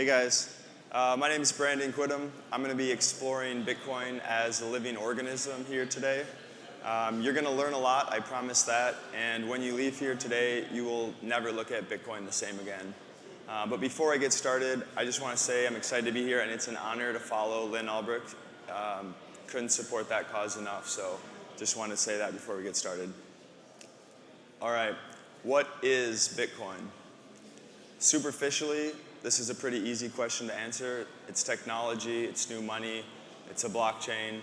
Hey guys, my name is Brandon Quittem. I'm going to be exploring Bitcoin as a living organism here today. You're going to learn a lot, I promise that, and when you leave here today, you will never look at Bitcoin the same again. But before I get started, I just want to say I'm excited to be here, and it's an honor to follow Lynn Albrecht. Couldn't support that cause enough, so just want to say that before we get started. All right, what is Bitcoin? Superficially, this is a pretty easy question to answer. It's technology, it's new money, it's a blockchain,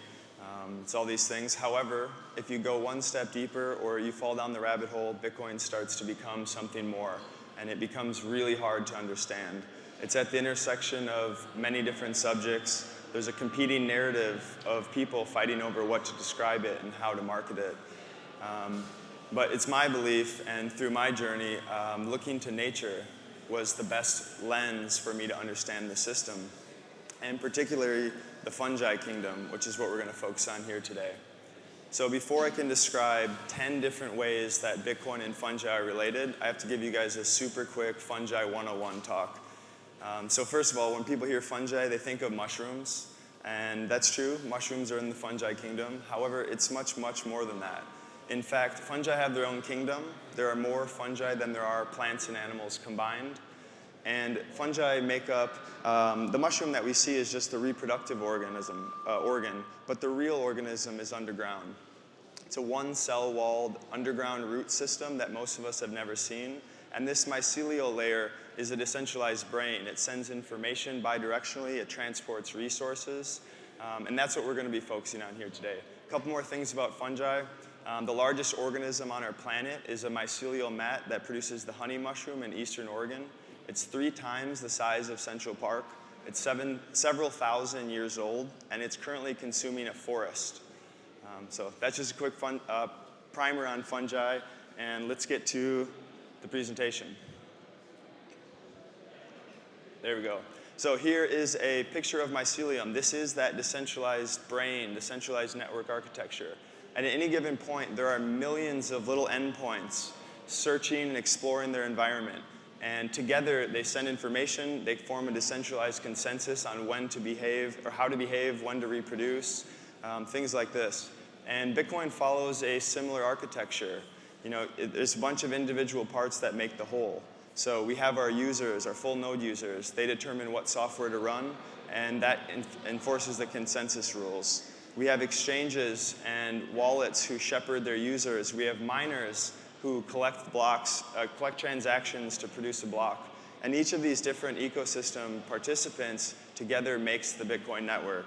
it's all these things. However, if you go one step deeper or you fall down the rabbit hole, Bitcoin starts to become something more, and it becomes really hard to understand. It's at the intersection of many different subjects. There's a competing narrative of people fighting over what to describe it and how to market it. But it's my belief, and through my journey, looking to nature was the best lens for me to understand the system, and particularly the fungi kingdom, which is what we're going to focus on here today. So before I can describe 10 different ways that Bitcoin and fungi are related, I have to give you guys a super quick Fungi 101 talk. So first of all, when people hear fungi, they think of mushrooms, and that's true. Mushrooms are in the fungi kingdom. However, it's much, much more than that. In fact, fungi have their own kingdom. There are more fungi than there are plants and animals combined. And fungi make up, the mushroom that we see is just the reproductive organ, but the real organism is underground. It's a one-cell-walled underground root system that most of us have never seen. And this mycelial layer is a decentralized brain. It sends information bidirectionally, it transports resources, and that's what we're going to be focusing on here today. A couple more things about fungi. The largest organism on our planet is a mycelial mat that produces the honey mushroom in Eastern Oregon. It's 3 times the size of Central Park. It's several thousand years old, and it's currently consuming a forest. So that's just a quick primer on fungi, and let's get to the presentation. There we go. So here is a picture of mycelium. This is that decentralized brain, decentralized network architecture. And at any given point, there are millions of little endpoints searching and exploring their environment. And together, they send information, they form a decentralized consensus on when to behave, or how to behave, when to reproduce, things like this. And Bitcoin follows a similar architecture. You know, there's a bunch of individual parts that make the whole. So we have our users, our full node users. They determine what software to run, and that enforces the consensus rules. We have exchanges and wallets who shepherd their users. We have miners who collect blocks, collect transactions to produce a block. And each of these different ecosystem participants together makes the Bitcoin network.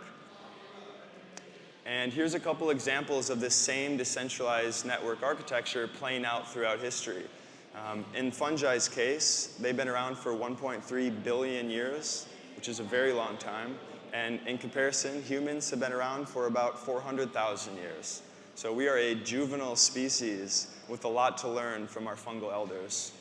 And here's a couple examples of this same decentralized network architecture playing out throughout history. In fungi's case, they've been around for 1.3 billion years, which is a very long time. And in comparison, humans have been around for about 400,000 years. So we are a juvenile species with a lot to learn from our fungal elders.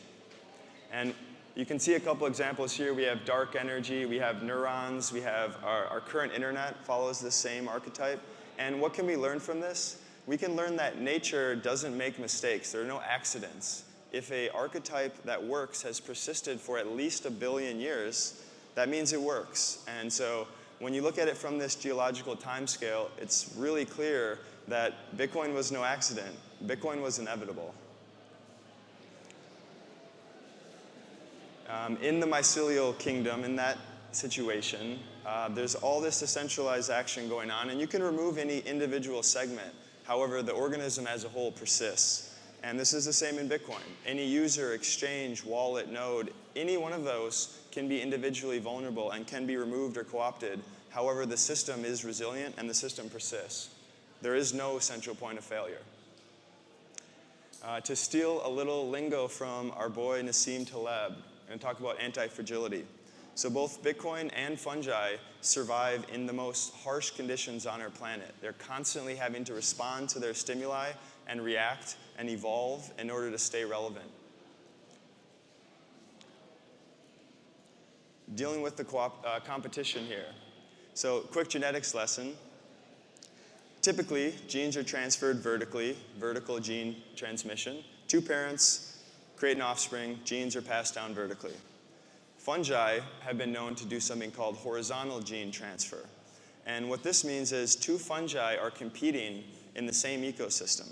And you can see a couple examples here. We have dark energy, we have neurons, we have our current internet follows the same archetype. And what can we learn from this? We can learn that nature doesn't make mistakes. There are no accidents. If an archetype that works has persisted for at least 1 billion years, that means it works. And so when you look at it from this geological timescale, it's really clear that Bitcoin was no accident. Bitcoin was inevitable. In the mycelial kingdom, in that situation, there's all this decentralized action going on, and you can remove any individual segment. However, the organism as a whole persists. And this is the same in Bitcoin. Any user, exchange, wallet, node, any one of those can be individually vulnerable and can be removed or co-opted. However, the system is resilient and the system persists. There is no central point of failure. To steal a little lingo from our boy Nassim Taleb, I'm going to talk about anti-fragility. So both Bitcoin and fungi survive in the most harsh conditions on our planet. They're constantly having to respond to their stimuli and react and evolve in order to stay relevant. Dealing with the competition here. So quick genetics lesson. Typically, genes are transferred vertically, vertical gene transmission. 2 parents create an offspring, genes are passed down vertically. fungi have been known to do something called horizontal gene transfer. And what this means is two fungi are competing in the same ecosystem.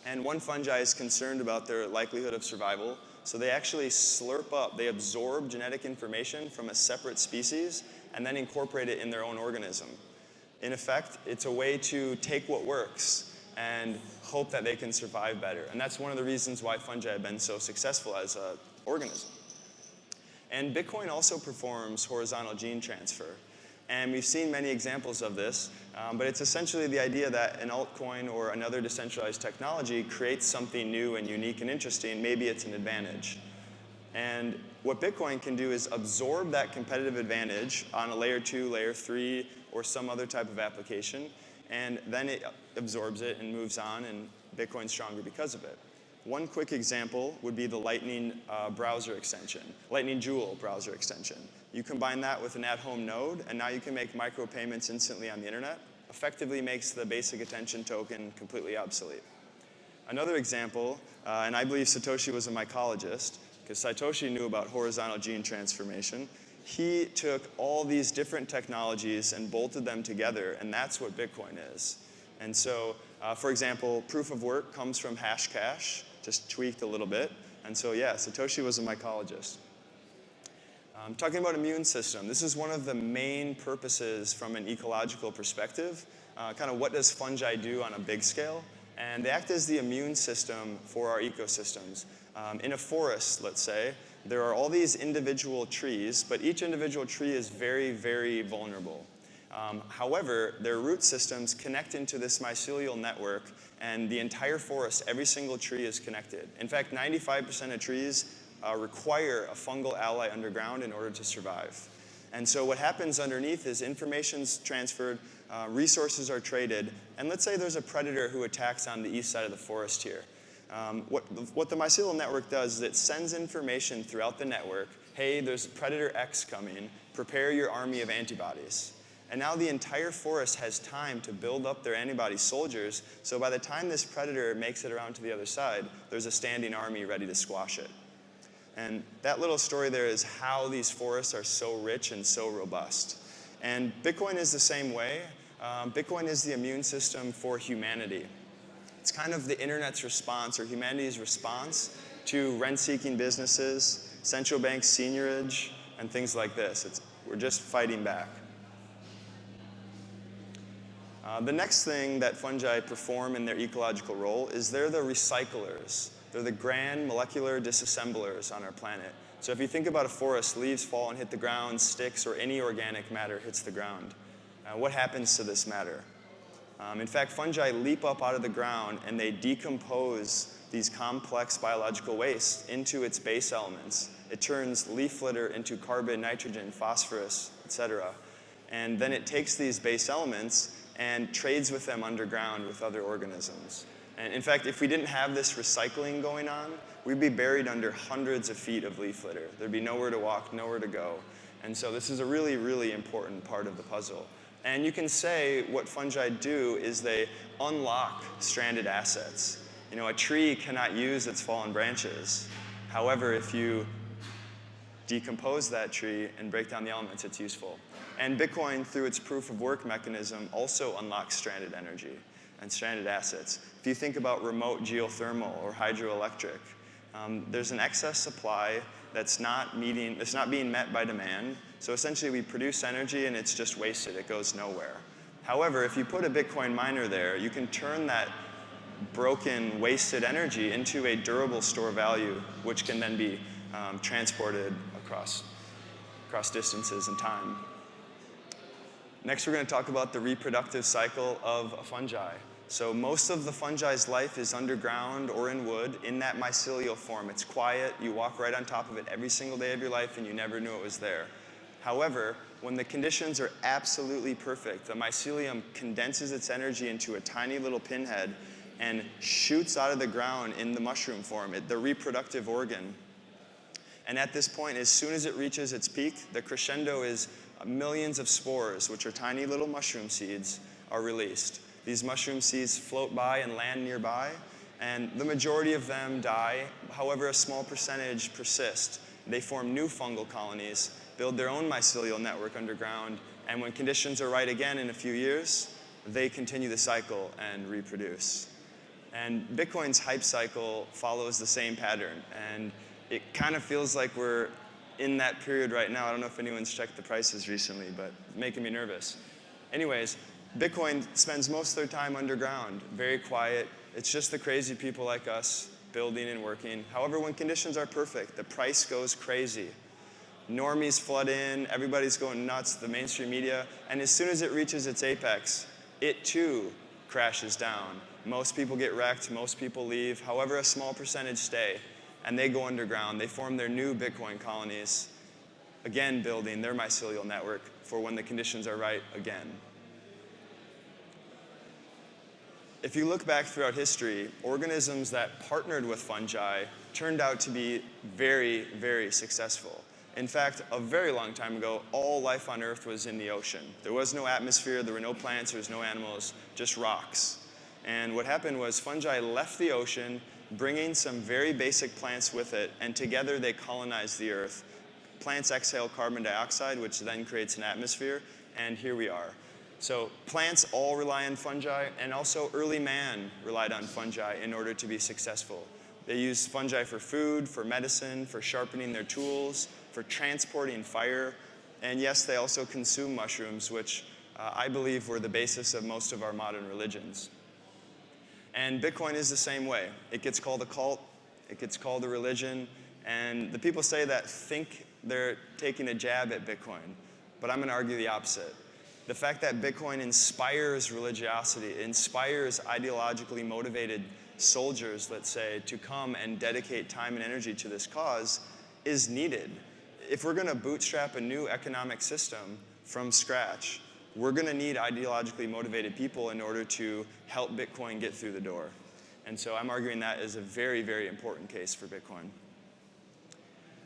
And one fungi is concerned about their likelihood of survival, so they actually slurp up, they absorb genetic information from a separate species and then incorporate it in their own organism. In effect, it's a way to take what works and hope that they can survive better. And that's one of the reasons why fungi have been so successful as an organism. And Bitcoin also performs horizontal gene transfer. And we've seen many examples of this, but it's essentially the idea that an altcoin or another decentralized technology creates something new and unique and interesting. Maybe it's an advantage. And what Bitcoin can do is absorb that competitive advantage on a layer 2, layer 3, or some other type of application, and then it absorbs it and moves on, and Bitcoin's stronger because of it. One quick example would be the Lightning browser extension, Lightning Jewel browser extension. You combine that with an at-home node, and now you can make micropayments instantly on the internet. Effectively makes the basic attention token completely obsolete. Another example, and I believe Satoshi was a mycologist, because Satoshi knew about horizontal gene transformation. He took all these different technologies and bolted them together, and that's what Bitcoin is. And so, for example, proof of work comes from Hashcash, just tweaked a little bit. And so, yeah, Satoshi was a mycologist. Talking about immune system, this is one of the main purposes from an ecological perspective. Kind of what does fungi do on a big scale? And they act as the immune system for our ecosystems. In a forest, let's say, there are all these individual trees, but each individual tree is very, very vulnerable. However, their root systems connect into this mycelial network, and the entire forest, every single tree is connected. In fact, 95% of trees require a fungal ally underground in order to survive. And so what happens underneath is information's transferred, resources are traded, and let's say there's a predator who attacks on the east side of the forest here. What the mycelial network does is it sends information throughout the network. Hey, there's Predator X coming. Prepare your army of antibodies. And now the entire forest has time to build up their antibody soldiers, so by the time this predator makes it around to the other side, there's a standing army ready to squash it. And that little story there is how these forests are so rich and so robust. And Bitcoin is the same way. Bitcoin is the immune system for humanity. It's kind of the internet's response, or humanity's response, to rent-seeking businesses, central bank seigniorage, and things like this. We're just fighting back. The next thing that fungi perform in their ecological role is they're the recyclers. They're the grand molecular disassemblers on our planet. So if you think about a forest, leaves fall and hit the ground, sticks or any organic matter hits the ground. What happens to this matter? In fact, fungi leap up out of the ground and they decompose these complex biological wastes into its base elements. It turns leaf litter into carbon, nitrogen, phosphorus, etc. And then it takes these base elements and trades with them underground with other organisms. And in fact, if we didn't have this recycling going on, we'd be buried under hundreds of feet of leaf litter. There'd be nowhere to walk, nowhere to go. And so this is a really, really important part of the puzzle. And you can say what fungi do is they unlock stranded assets. You know, a tree cannot use its fallen branches. However, if you decompose that tree and break down the elements, it's useful. And Bitcoin, through its proof of work mechanism, also unlocks stranded energy and stranded assets. If you think about remote geothermal or hydroelectric, there's an excess supply that's not being met by demand. So essentially we produce energy and it's just wasted, it goes nowhere. However, if you put a Bitcoin miner there, you can turn that broken, wasted energy into a durable store value, which can then be transported across distances and time. Next, we're going to talk about the reproductive cycle of a fungi. So most of the fungi's life is underground or in wood in that mycelial form. It's quiet, you walk right on top of it every single day of your life and you never knew it was there. However, when the conditions are absolutely perfect, the mycelium condenses its energy into a tiny little pinhead and shoots out of the ground in the mushroom form, the reproductive organ. And at this point, as soon as it reaches its peak, the crescendo is millions of spores, which are tiny little mushroom seeds, are released. These mushroom seeds float by and land nearby, and the majority of them die. However, a small percentage persist. they form new fungal colonies, build their own mycelial network underground, and when conditions are right again in a few years, they continue the cycle and reproduce. And Bitcoin's hype cycle follows the same pattern, and it kind of feels like we're in that period right now. I don't know if anyone's checked the prices recently, but it's making me nervous. Anyways, Bitcoin spends most of their time underground, very quiet. It's just the crazy people like us building and working. However, when conditions are perfect, the price goes crazy. Normies flood in, everybody's going nuts, the mainstream media, and as soon as it reaches its apex, it too crashes down. Most people get wrecked, most people leave. However, a small percentage stay, and they go underground. They form their new Bitcoin colonies, again building their mycelial network for when the conditions are right again. If you look back throughout history, organisms that partnered with fungi turned out to be very, very successful. In fact, a very long time ago, all life on Earth was in the ocean. There was no atmosphere, there were no plants, there was no animals, just rocks. And what happened was fungi left the ocean, bringing some very basic plants with it, and together they colonized the Earth. Plants exhale carbon dioxide, which then creates an atmosphere, and here we are. So plants all rely on fungi, and also early man relied on fungi in order to be successful. They used fungi for food, for medicine, for sharpening their tools, for transporting fire, and yes, they also consume mushrooms, which I believe were the basis of most of our modern religions. And Bitcoin is the same way. It gets called a cult, it gets called a religion, and the people say that think they're taking a jab at Bitcoin, but I'm going to argue the opposite. The fact that Bitcoin inspires religiosity, it inspires ideologically motivated soldiers, let's say, to come and dedicate time and energy to this cause is needed. If we're going to bootstrap a new economic system from scratch, we're going to need ideologically motivated people in order to help Bitcoin get through the door. And so I'm arguing that is a very, very important case for Bitcoin.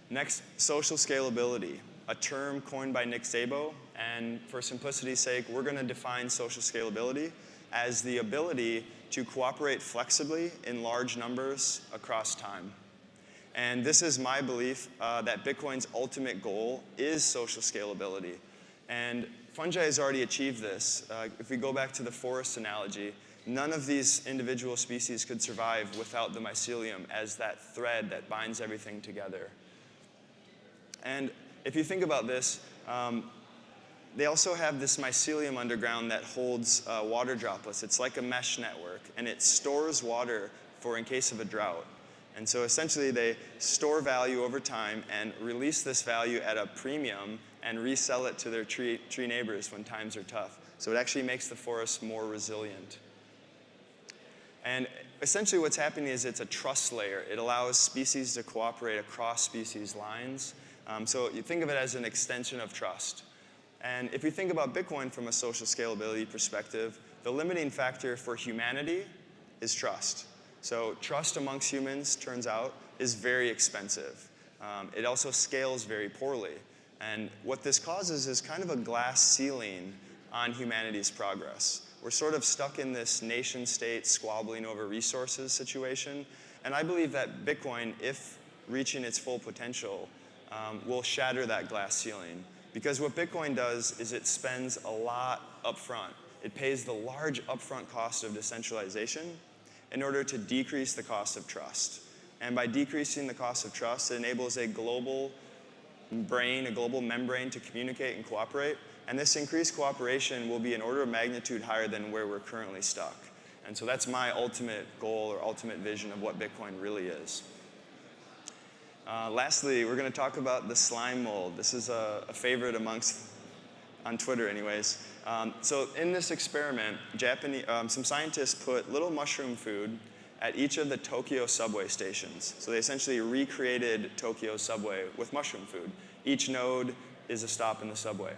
Next, social scalability, a term coined by Nick Szabo, and for simplicity's sake, we're going to define social scalability as the ability to cooperate flexibly in large numbers across time. And this is my belief that Bitcoin's ultimate goal is social scalability. And fungi has already achieved this. If we go back to the forest analogy, none of these individual species could survive without the mycelium as that thread that binds everything together. And if you think about this, they also have this mycelium underground that holds water droplets. It's like a mesh network, and it stores water for in case of a drought. And so essentially they store value over time and release this value at a premium and resell it to their tree neighbors when times are tough. So it actually makes the forest more resilient. And essentially what's happening is it's a trust layer. It allows species to cooperate across species lines. So you think of it as an extension of trust. And if you think about Bitcoin from a social scalability perspective, the limiting factor for humanity is trust. So trust amongst humans, turns out, is very expensive. It also scales very poorly. And what this causes is kind of a glass ceiling on humanity's progress. We're sort of stuck in this nation state squabbling over resources situation. And I believe that Bitcoin, if reaching its full potential, will shatter that glass ceiling. Because what Bitcoin does is it spends a lot upfront. It pays the large upfront cost of decentralization in order to decrease the cost of trust. And by decreasing the cost of trust, it enables a global brain, a global membrane to communicate and cooperate. And this increased cooperation will be an order of magnitude higher than where we're currently stuck. And so that's my ultimate goal or ultimate vision of what Bitcoin really is. Lastly, we're going to talk about the slime mold. This is a favorite on Twitter anyways. So in this experiment, some scientists put little mushroom food at each of the Tokyo subway stations. So they essentially recreated Tokyo's subway with mushroom food. Each node is a stop in the subway.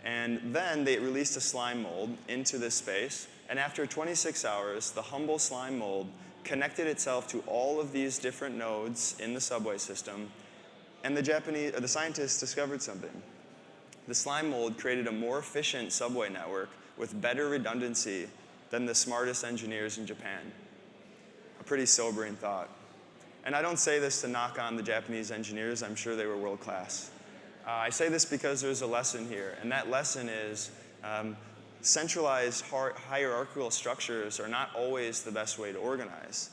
And then they released a slime mold into this space, and after 26 hours, the humble slime mold connected itself to all of these different nodes in the subway system, and the scientists discovered something. The slime mold created a more efficient subway network with better redundancy than the smartest engineers in Japan. A pretty sobering thought. And I don't say this to knock on the Japanese engineers. I'm sure they were world class. I say this because there's a lesson here, and that lesson is centralized hierarchical structures are not always the best way to organize.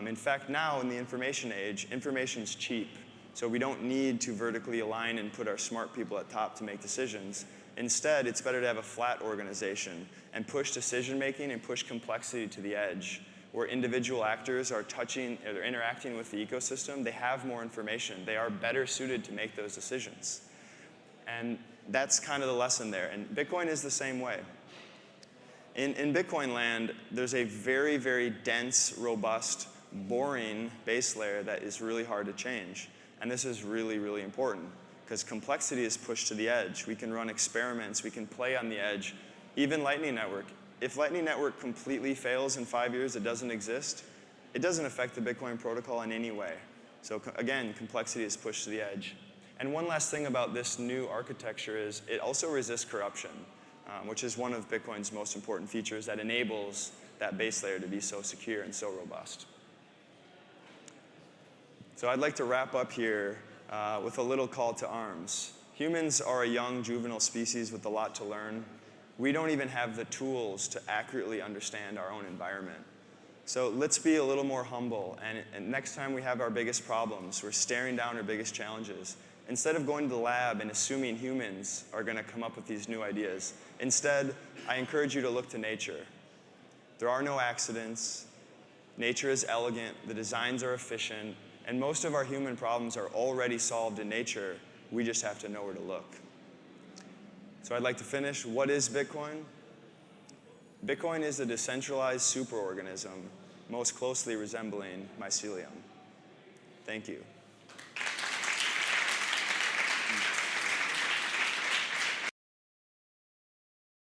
In fact, now in the information age, information's cheap. So we don't need to vertically align and put our smart people at top to make decisions. Instead, it's better to have a flat organization and push decision making and push complexity to the edge, where individual actors are touching or they're interacting with the ecosystem. They have more information. They are better suited to make those decisions. And that's kind of the lesson there. And Bitcoin is the same way. In Bitcoin land, there's a very, very dense, robust, boring base layer that is really hard to change. And this is really, really important because complexity is pushed to the edge. We can run experiments. We can play on the edge. Even Lightning Network. If Lightning Network completely fails in 5 years, it doesn't exist, it doesn't affect the Bitcoin protocol in any way. So again, complexity is pushed to the edge. And one last thing about this new architecture is it also resists corruption, which is one of Bitcoin's most important features that enables that base layer to be so secure and so robust. So I'd like to wrap up here with a little call to arms. Humans are a young juvenile species with a lot to learn. We don't even have the tools to accurately understand our own environment. So let's be a little more humble, and next time we have our biggest problems, we're staring down our biggest challenges, instead of going to the lab and assuming humans are going to come up with these new ideas, instead, I encourage you to look to nature. There are no accidents. Nature is elegant. The designs are efficient. And most of our human problems are already solved in nature. We just have to know where to look. So I'd like to finish. What is Bitcoin? Bitcoin is a decentralized superorganism, most closely resembling mycelium. Thank you.